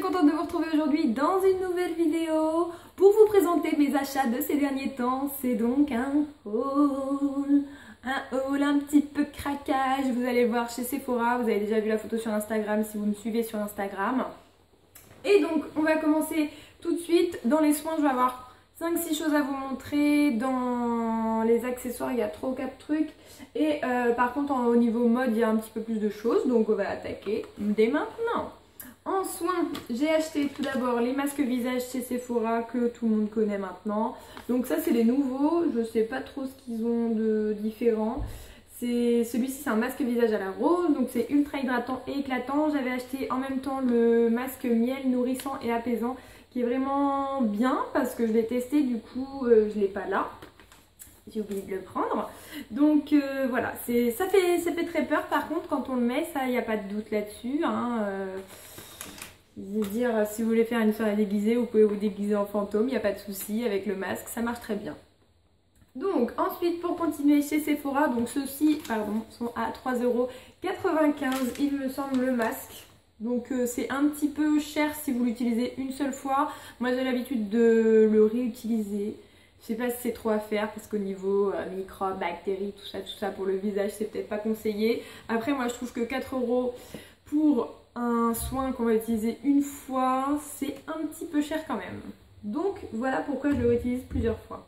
contente de vous retrouver aujourd'hui dans une nouvelle vidéo pour vous présenter mes achats de ces derniers temps. C'est donc un haul un petit peu craquage. Vous allez le voir chez Sephora, vous avez déjà vu la photo sur Instagram si vous me suivez sur Instagram. Et donc on va commencer tout de suite. Dans les soins, je vais avoir 5-6 choses à vous montrer. Dans les accessoires, il y a 3 ou 4 trucs. Et par contre, au niveau mode, il y a un petit peu plus de choses. Donc on va attaquer dès maintenant. En soins, j'ai acheté tout d'abord les masques visage chez Sephora que tout le monde connaît maintenant. Donc ça, c'est les nouveaux. Je sais pas trop ce qu'ils ont de différent. Celui-ci, c'est un masque visage à la rose. Donc c'est ultra hydratant et éclatant. J'avais acheté en même temps le masque miel nourrissant et apaisant qui est vraiment bien parce que je l'ai testé. Du coup, je l'ai pas là. J'ai oublié de le prendre. Donc voilà, ça fait très peur. Par contre, quand on le met, ça, il n'y a pas de doute là-dessus. Dire, si vous voulez faire une soirée déguisée, vous pouvez vous déguiser en fantôme, il n'y a pas de souci avec le masque, ça marche très bien. Donc ensuite, pour continuer chez Sephora, donc ceux-ci sont à 3,95 €, il me semble, le masque. Donc c'est un petit peu cher si vous l'utilisez une seule fois. Moi j'ai l'habitude de le réutiliser. Je sais pas si c'est trop à faire parce qu'au niveau microbes, bactéries, tout ça pour le visage, c'est peut-être pas conseillé. Après moi je trouve que 4 € pour un soin qu'on va utiliser une fois, c'est un petit peu cher quand même. Donc voilà pourquoi je le réutilise plusieurs fois.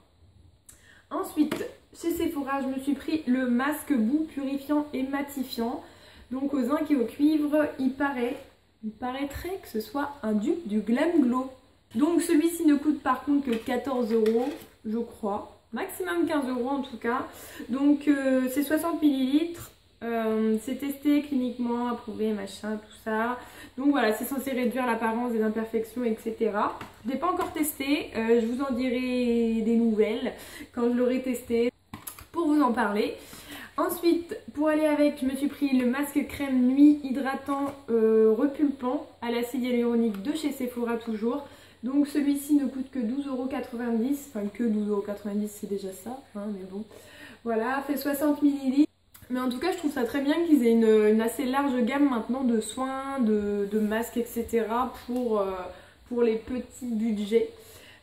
Ensuite, chez Sephora, je me suis pris le masque boue purifiant et matifiant. Donc au zinc et au cuivre, il paraîtrait que ce soit un dupe du Glam Glow. Donc celui-ci ne coûte par contre que 14 €, je crois. Maximum 15 € en tout cas. Donc c'est 60 ml. C'est testé cliniquement, approuvé, machin, tout ça. Donc voilà, c'est censé réduire l'apparence des imperfections, etc. Je n'ai pas encore testé, je vous en dirai des nouvelles quand je l'aurai testé pour vous en parler. Ensuite, pour aller avec, je me suis pris le masque crème nuit hydratant repulpant à l'acide hyaluronique de chez Sephora toujours. Donc celui-ci ne coûte que 12,90 €, enfin que 12,90 € c'est déjà ça, hein, mais bon. Voilà, fait 60 ml. Mais en tout cas, je trouve ça très bien qu'ils aient une assez large gamme maintenant de soins, de masques, etc. pour les petits budgets.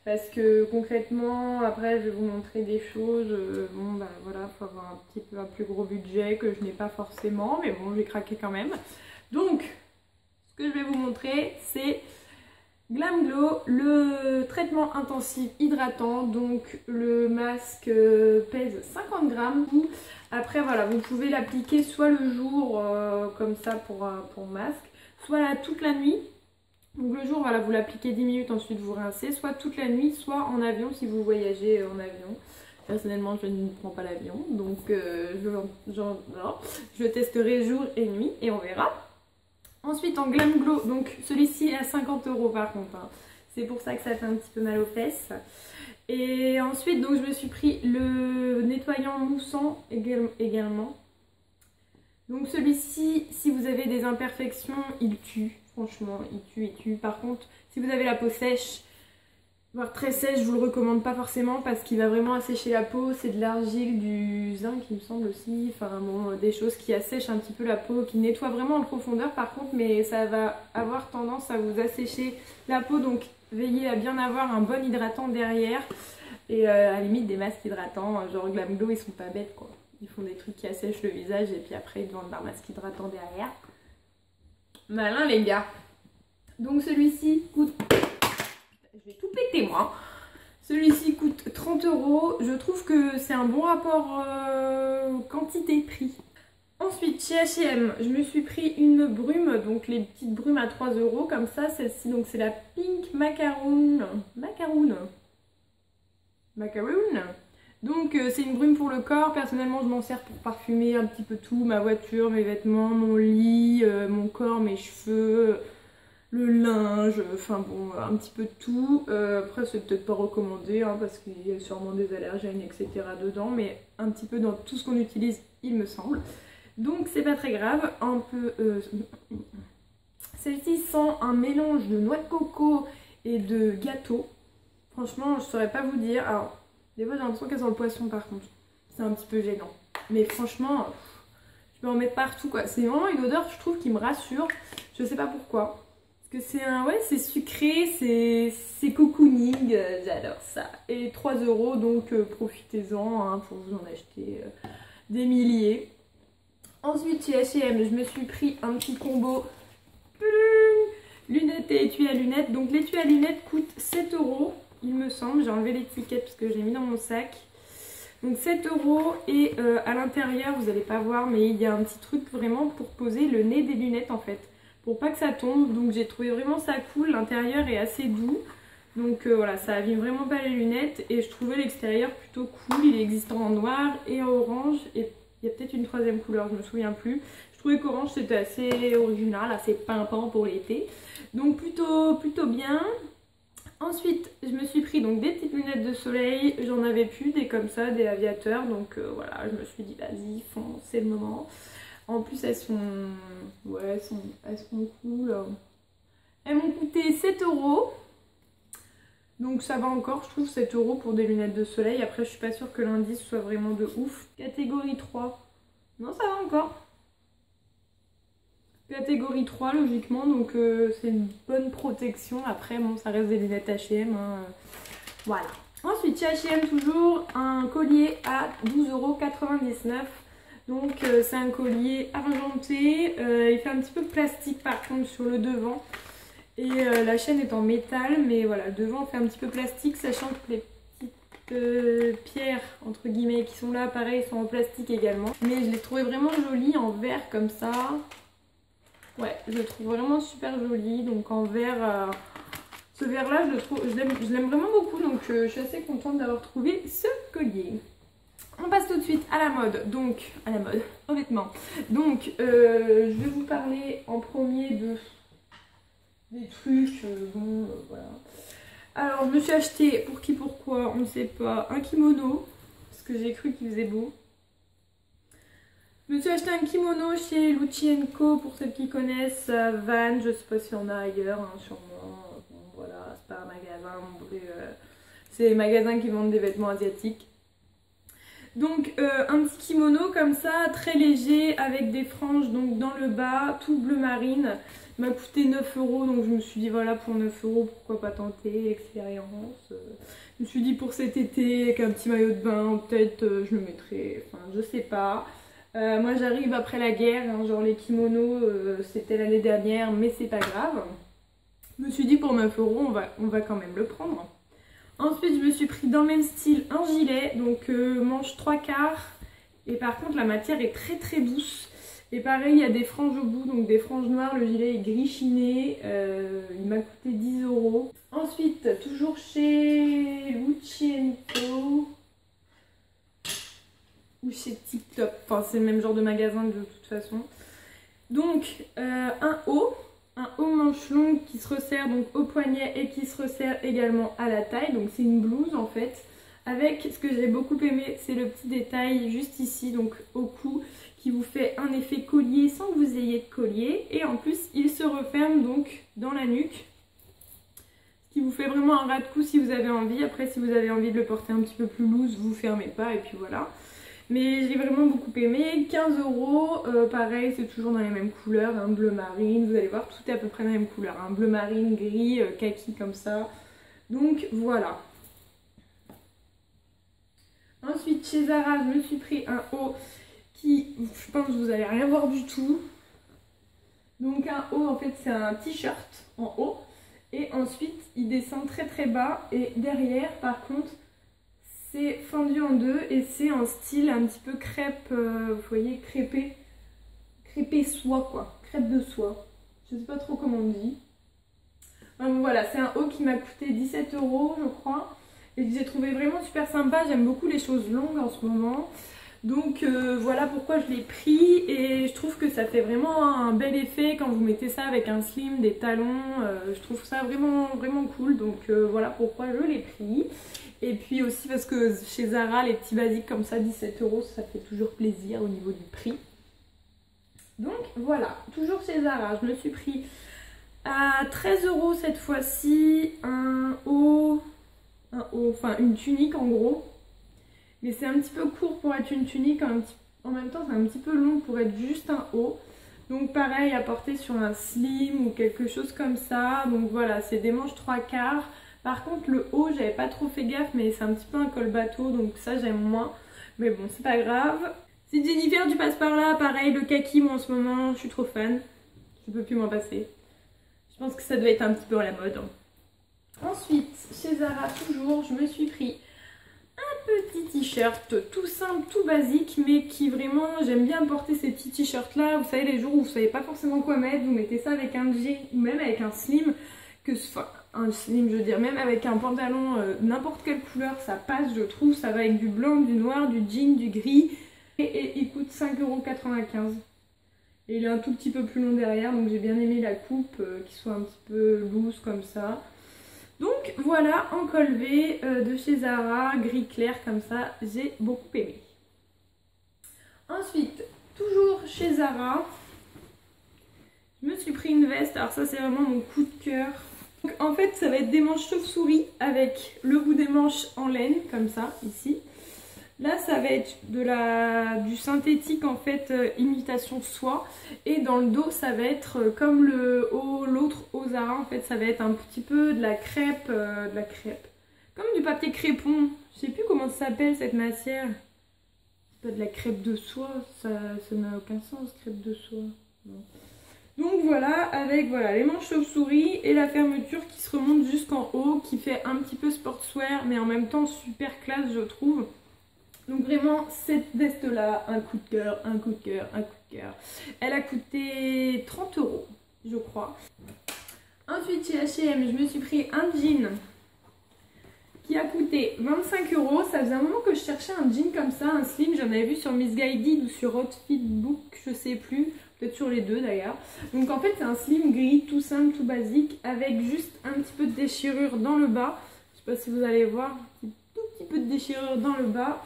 Parce que concrètement, après, je vais vous montrer des choses. Bon, ben voilà, il faut avoir un petit peu un plus gros budget que je n'ai pas forcément. Mais bon, j'ai craqué quand même. Donc, ce que je vais vous montrer, c'est Glam Glow, le traitement intensif hydratant. Donc, le masque pèse 50 grammes. Après voilà, vous pouvez l'appliquer soit le jour comme ça pour masque, soit toute la nuit. Donc le jour, voilà, vous l'appliquez 10 minutes, ensuite vous rincez, soit toute la nuit, soit en avion si vous voyagez en avion. Personnellement, je ne prends pas l'avion, donc je testerai jour et nuit et on verra. Ensuite en Glam Glow, donc celui-ci est à 50 € par contre, hein. C'est pour ça que ça fait un petit peu mal aux fesses. Et ensuite, donc, je me suis pris le nettoyant moussant également. Donc celui-ci, si vous avez des imperfections, il tue. Franchement, il tue. Par contre, si vous avez la peau sèche, voire très sèche, je vous le recommande pas forcément parce qu'il va vraiment assécher la peau. C'est de l'argile, du zinc, il me semble aussi. Enfin bon, des choses qui assèchent un petit peu la peau, qui nettoient vraiment en profondeur par contre, mais ça va avoir tendance à vous assécher la peau. Donc veillez à bien avoir un bon hydratant derrière. Et à la limite des masques hydratants, genre Glam Glow, ils sont pas bêtes quoi. Ils font des trucs qui assèchent le visage et puis après ils vendent leur masque hydratant derrière. Malin les gars. Donc celui-ci coûte... Je vais tout péter moi. Celui-ci coûte 30 €. Je trouve que c'est un bon rapport quantité-prix. Ensuite, chez H&M, je me suis pris une brume, donc les petites brumes à 3 € comme ça. Celle-ci, donc c'est la Pink Macaroon. Donc c'est une brume pour le corps. Personnellement, je m'en sers pour parfumer un petit peu tout. Ma voiture, mes vêtements, mon lit, mon corps, mes cheveux, le linge, enfin bon, un petit peu de tout. Après, c'est peut-être pas recommandé hein, parce qu'il y a sûrement des allergènes, etc. dedans. Mais un petit peu dans tout ce qu'on utilise, il me semble. Donc c'est pas très grave. Un peu... Celle-ci sent un mélange de noix de coco et de gâteau. Franchement, je saurais pas vous dire. Alors, des fois j'ai l'impression qu'elle sent le poisson par contre. C'est un petit peu gênant. Mais franchement, je peux en mettre partout quoi. C'est vraiment une odeur, je trouve, qui me rassure. Je sais pas pourquoi. que c'est ouais, c'est sucré, c'est cocooning, j'adore ça. Et 3 €, donc profitez-en hein, pour vous en acheter des milliers. Ensuite chez H&M, je me suis pris un petit combo lunettes et étui à lunettes. Donc l'étui à lunettes coûte 7 €, il me semble. J'ai enlevé l'étiquette parce que je l'ai mis dans mon sac. Donc 7 € et à l'intérieur, vous n'allez pas voir, mais il y a un petit truc vraiment pour poser le nez des lunettes en fait. Pour pas que ça tombe, donc j'ai trouvé vraiment ça cool. L'intérieur est assez doux. Donc voilà, ça abîme vraiment pas les lunettes. Et je trouvais l'extérieur plutôt cool. Il est existant en noir et en orange. Et il y a peut-être une troisième couleur, je me souviens plus. Je trouvais qu'orange c'était assez original, assez pimpant pour l'été. Donc plutôt bien. Ensuite, je me suis pris donc des petites lunettes de soleil. J'en avais plus, des comme ça, des aviateurs. Donc voilà, je me suis dit vas-y, fonce, c'est le moment. En plus elles sont... ouais, elles sont cool. Elles m'ont coûté 7 €. Donc ça va encore, je trouve 7 € pour des lunettes de soleil. Après je suis pas sûre que l'indice soit vraiment de ouf. Catégorie 3. Non, ça va encore. Catégorie 3 logiquement, donc c'est une bonne protection. Après bon, ça reste des lunettes H&M hein. Voilà. Ensuite chez H&M toujours un collier à 12,99 €. Donc c'est un collier argenté, il fait un petit peu plastique par contre sur le devant. Et la chaîne est en métal, mais voilà, le devant fait un petit peu plastique, sachant que les petites pierres entre guillemets qui sont là, pareil, sont en plastique également. Mais je l'ai trouvé vraiment joli en verre comme ça. Ouais, je le trouve vraiment super joli, donc en verre... ce verre là, je l'aime vraiment beaucoup, donc je suis assez contente d'avoir trouvé ce collier. On passe tout de suite à la mode, donc à la mode, aux vêtements. Donc je vais vous parler en premier des trucs, bon voilà. Alors je me suis acheté, pour qui pourquoi, on ne sait pas, un kimono, parce que j'ai cru qu'il faisait beau. Je me suis acheté un kimono chez Lucci & Co, pour celles qui connaissent, Van, je sais pas s'il y en a ailleurs, hein, sûrement. Bon voilà, c'est pas un magasin, c'est les magasins qui vendent des vêtements asiatiques. Donc un petit kimono comme ça, très léger, avec des franges donc dans le bas, tout bleu marine. Il m'a coûté 9 €, donc je me suis dit voilà, pour 9 € pourquoi pas tenter l'expérience. Je me suis dit pour cet été avec un petit maillot de bain, peut-être je le mettrai, enfin je sais pas. Moi j'arrive après la guerre, hein, genre les kimonos c'était l'année dernière, mais c'est pas grave. Je me suis dit pour 9 € on va quand même le prendre. Ensuite je me suis pris dans le même style un gilet, donc manche 3/4, et par contre la matière est très douce. Et pareil il y a des franges au bout, donc des franges noires, le gilet est gris chiné, il m'a coûté 10 €. Ensuite toujours chez Lucci & Co ou chez Tip Top, enfin c'est le même genre de magasin de toute façon. Donc un haut manche longue qui se resserre donc au poignet et qui se resserre également à la taille. Donc c'est une blouse en fait, avec ce que j'ai beaucoup aimé, c'est le petit détail juste ici, donc au cou, qui vous fait un effet collier sans que vous ayez de collier. Et en plus il se referme donc dans la nuque, ce qui vous fait vraiment un ras de cou si vous avez envie. Après si vous avez envie de le porter un petit peu plus loose, vous fermez pas et puis voilà. Mais j'ai vraiment beaucoup aimé, 15 €, pareil c'est toujours dans les mêmes couleurs, hein, bleu marine, vous allez voir tout est à peu près dans les mêmes couleurs, hein, bleu marine, gris, kaki comme ça, donc voilà. Ensuite chez Zara je me suis pris un haut qui, je pense que vous allez rien voir du tout. Donc un haut en fait c'est un t-shirt en haut, et ensuite il descend très bas, et derrière par contre c'est fendu en deux et c'est en style un petit peu crêpe, vous voyez, crêpé soie quoi, crêpe de soie. Je sais pas trop comment on dit. Donc voilà, c'est un haut qui m'a coûté 17 € je crois, et que j'ai trouvé vraiment super sympa. J'aime beaucoup les choses longues en ce moment. Donc voilà pourquoi je l'ai pris, et je trouve que ça fait vraiment un bel effet quand vous mettez ça avec un slim, des talons. Je trouve ça vraiment cool, donc voilà pourquoi je l'ai pris. Et puis aussi parce que chez Zara, les petits basiques comme ça, 17 €, ça fait toujours plaisir au niveau du prix. Donc voilà, toujours chez Zara, je me suis pris à 13 € cette fois-ci, un haut, enfin une tunique en gros. Mais c'est un petit peu court pour être une tunique, en même temps c'est un petit peu long pour être juste un haut. Donc pareil, à porter sur un slim ou quelque chose comme ça. Donc voilà, c'est des manches 3/4. Par contre le haut, j'avais pas trop fait gaffe, mais c'est un petit peu un col bateau, donc ça j'aime moins. Mais bon, c'est pas grave. Si Jennifer, tu passes par là, pareil, le kaki, moi en ce moment, je suis trop fan. Je peux plus m'en passer. Je pense que ça doit être un petit peu à la mode. Ensuite, chez Zara toujours, je me suis pris un petit t-shirt tout simple, tout basique, mais qui vraiment, j'aime bien porter ces petits t-shirts là. Vous savez, les jours où vous savez pas forcément quoi mettre, vous mettez ça avec un jean ou même avec un slim, enfin un slim je veux dire, même avec un pantalon n'importe quelle couleur, ça passe je trouve. Ça va avec du blanc, du noir, du jean, du gris, et il coûte 5,95 €. Et il est un tout petit peu plus long derrière, donc j'ai bien aimé la coupe, qui soit un petit peu loose comme ça. Donc voilà, en col V de chez Zara, gris clair comme ça, j'ai beaucoup aimé. Ensuite, toujours chez Zara, je me suis pris une veste. Alors ça c'est vraiment mon coup de cœur. Donc en fait ça va être des manches chauve-souris avec le bout des manches en laine, comme ça, ici. Là ça va être du synthétique en fait, imitation soie. Et dans le dos ça va être comme l'autre au Zara en fait, ça va être un petit peu de la crêpe, comme du papier crépon. Je sais plus comment ça s'appelle cette matière. C'est pas de la crêpe de soie, ça n'a aucun sens, crêpe de soie. Non. Donc voilà, avec les manches chauve-souris et la fermeture qui se remonte jusqu'en haut, qui fait un petit peu sportswear mais en même temps super classe je trouve. Donc vraiment cette veste là, un coup de cœur, un coup de cœur, un coup de cœur. Elle a coûté 30 € je crois. Ensuite chez H&M je me suis pris un jean qui a coûté 25 €. Ça faisait un moment que je cherchais un jean comme ça, un slim. J'en avais vu sur Missguided ou sur Outfitbook, je sais plus. Peut-être sur les deux d'ailleurs. Donc en fait c'est un slim gris tout simple, tout basique, avec juste un petit peu de déchirure dans le bas. Je sais pas si vous allez voir, un tout petit peu de déchirure dans le bas.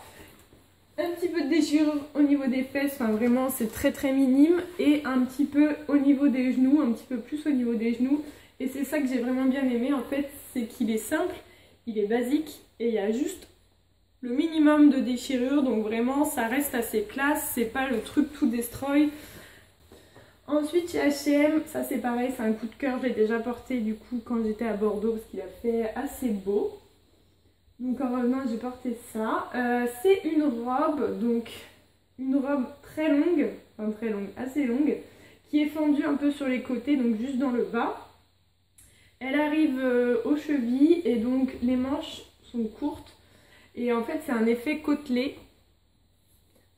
Un petit peu de déchirure au niveau des fesses, enfin vraiment c'est très très minime. Et un petit peu au niveau des genoux, un petit peu plus au niveau des genoux. Et c'est ça que j'ai vraiment bien aimé en fait, c'est qu'il est simple, il est basique et il y a juste le minimum de déchirure. Donc vraiment ça reste assez classe, c'est pas le truc tout destroy. Ensuite chez H&M, ça c'est pareil, c'est un coup de cœur, je l'ai déjà porté du coup quand j'étais à Bordeaux parce qu'il a fait assez beau. Donc en revenant j'ai porté ça. C'est une robe, donc une robe très longue, enfin très longue, assez longue, qui est fendue un peu sur les côtés, donc juste dans le bas. Elle arrive aux chevilles et donc les manches sont courtes et en fait c'est un effet côtelé.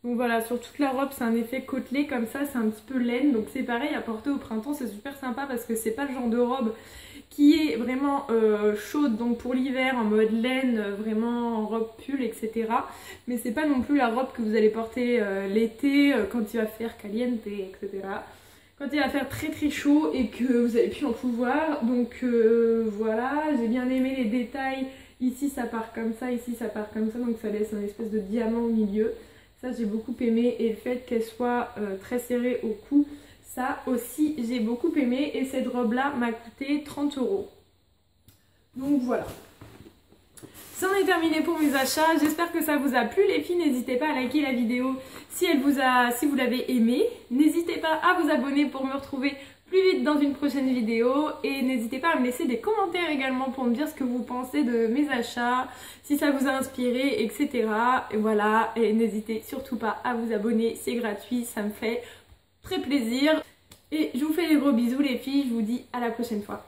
Donc voilà, sur toute la robe c'est un effet côtelé comme ça, c'est un petit peu laine, donc c'est pareil à porter au printemps, c'est super sympa parce que c'est pas le genre de robe qui est vraiment chaude, donc pour l'hiver en mode laine, vraiment en robe pull etc. Mais c'est pas non plus la robe que vous allez porter l'été quand il va faire caliente etc. Quand il va faire très très chaud et que vous n'allez plus en pouvoir. Donc voilà, j'ai bien aimé les détails, ici ça part comme ça, ici ça part comme ça, donc ça laisse un espèce de diamant au milieu. Ça j'ai beaucoup aimé, et le fait qu'elle soit très serrée au cou, ça aussi j'ai beaucoup aimé. Et cette robe là m'a coûté 30 €. Donc voilà. C'en est terminé pour mes achats. J'espère que ça vous a plu les filles. N'hésitez pas à liker la vidéo si vous l'avez aimée. N'hésitez pas à vous abonner pour me retrouver plus vite dans une prochaine vidéo. Et n'hésitez pas à me laisser des commentaires également pour me dire ce que vous pensez de mes achats, si ça vous a inspiré, etc. Et voilà, et n'hésitez surtout pas à vous abonner, c'est gratuit, ça me fait très plaisir. Et je vous fais des gros bisous les filles, je vous dis à la prochaine fois.